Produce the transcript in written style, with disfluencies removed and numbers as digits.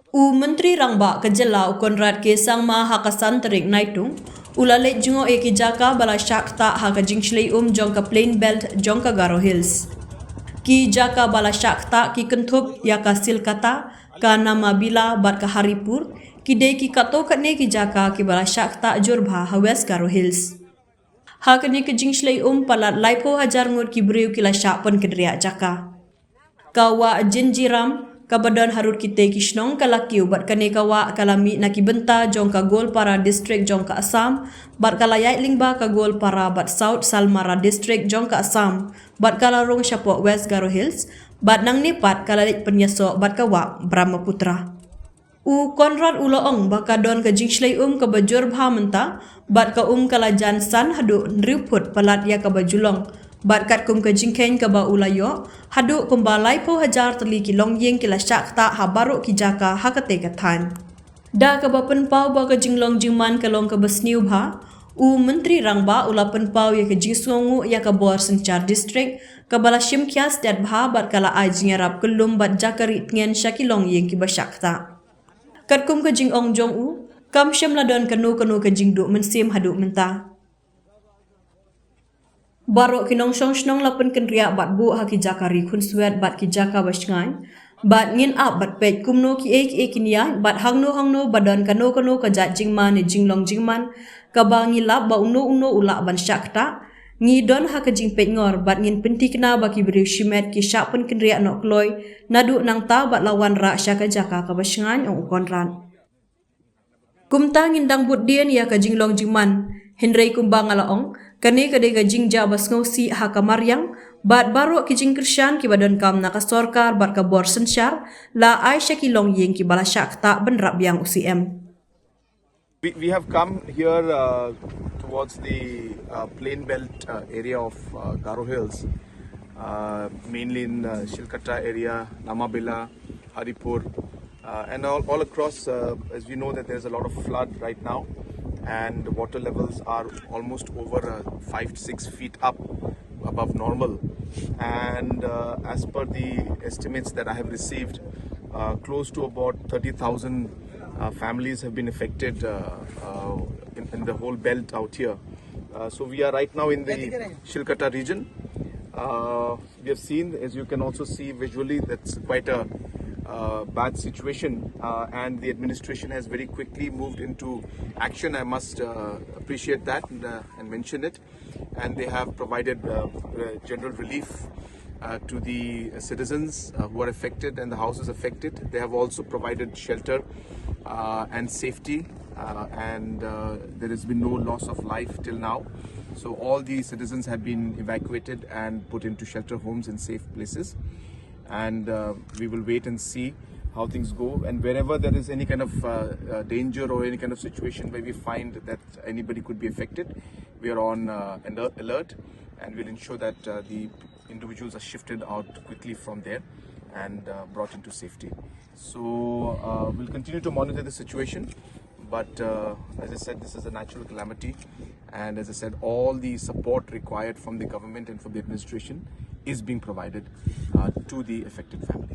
Menteri Rangba Kejela Konrad Kesang Ma Hakasan Terik Naitung Ulalet Jungo Eki Jaka Bala Shakta Haka Jingshlei Jongka Plain Belt Jongka Garo Hills. Ki Jaka Bala Shakta Ki Kentup Yaka Silkata Ka Nama Bila Bat Ka Haripur Ki De Ki Kato Katne Ki Jaka Ki Bala Shakta Jurba Hawes Garo Hills. Hakani Ki Jingshlei Palat Laipo Hajar Ngur Ki Briu Ki La Shakpan Kedriak Jaka. Kawa Jinjiram Kabadan Harut Kite Kishnong Kalakiu Bat Kane Kawa Kalami Naki Benta Jongka Gol Para District Jongka Assam Bat Kalayait Lingba Ka Gol Para Bat South Salmara District Jongka Assam Bat Kalarong Syapok West Garo Hills Bat Nang Nepat Kalalit Penyesok Bat Kawa Brahmaputra. Konrad Uloong Bakadon Ka Jingshlei Ka Bajur Bhamenta Bat Ka Kalajan San Hadu Nriuput Palat Ya Ka Bajulong Bat kat kum ke jingkeng ke ba ulayo, haduk pembalai po hajar teli ki longyeng ki la syakta ha baruk ki jaka ha kate katan. Da ke ba penpau ba ke jinglong jingman ke long ke besniu ba, Menteri Rangba ula penpau ya ke jingsongu ya ke bor sencar distrik, ke bala shimkias dat ba bat kala ajing arab kelum bat jakari tngen syaki longyeng ki ba syakta. Kat kum ke jingong jong kam syam ladon kenu ke jingduk mensim haduk mentah. Barok kinong song lapan kenriak bat bu haki jakari kun suet bat ki jaka basngai bat ngin up bat pet kumno ki ek kinia bat hangno badan kano ka jat jingman ni jinglong jingman ka bangi lap ba uno ulak ban syakta ngi don haka jingpet ngor bat ngin penti kena baki beri shimet ki syapen kenriak nok kloy nadu nang ta bat lawan ra syaka jaka ka basngai ong konran. Kumta ngindang budien ya ka jinglong jingman Henry kumbang alaong kane kadega jingja basngausi haka maryang bat baro ki jingkrshan ki badan kam naka sorkar bat ka bor sensyar la Aisha ki long yeng ki bala syakta benrap yang UCM. We have come here towards the plain belt area of Garo Hills, mainly in Shilkata area, Namabila, Haripur, and all across. As we know that there's a lot of flood right now, and the water levels are almost over 5 to 6 feet up above normal. And as per the estimates that I have received, close to about 30,000 families have been affected in the whole belt out here. So we are right now in the Shilkata region. We have seen, as you can also see visually, that's quite a bad situation, and the administration has very quickly moved into action. I must appreciate that and mention it. And they have provided general relief to the citizens who are affected and the houses affected. They have also provided shelter and safety, and there has been no loss of life till now. So all the citizens have been evacuated and put into shelter homes in safe places. And we will wait and see how things go, and wherever there is any kind of danger or any kind of situation where we find that anybody could be affected, we are on alert, and we'll ensure that the individuals are shifted out quickly from there and brought into safety. So we'll continue to monitor the situation, but as I said, this is a natural calamity, and as I said, all the support required from the government and from the administration is being provided to the affected families.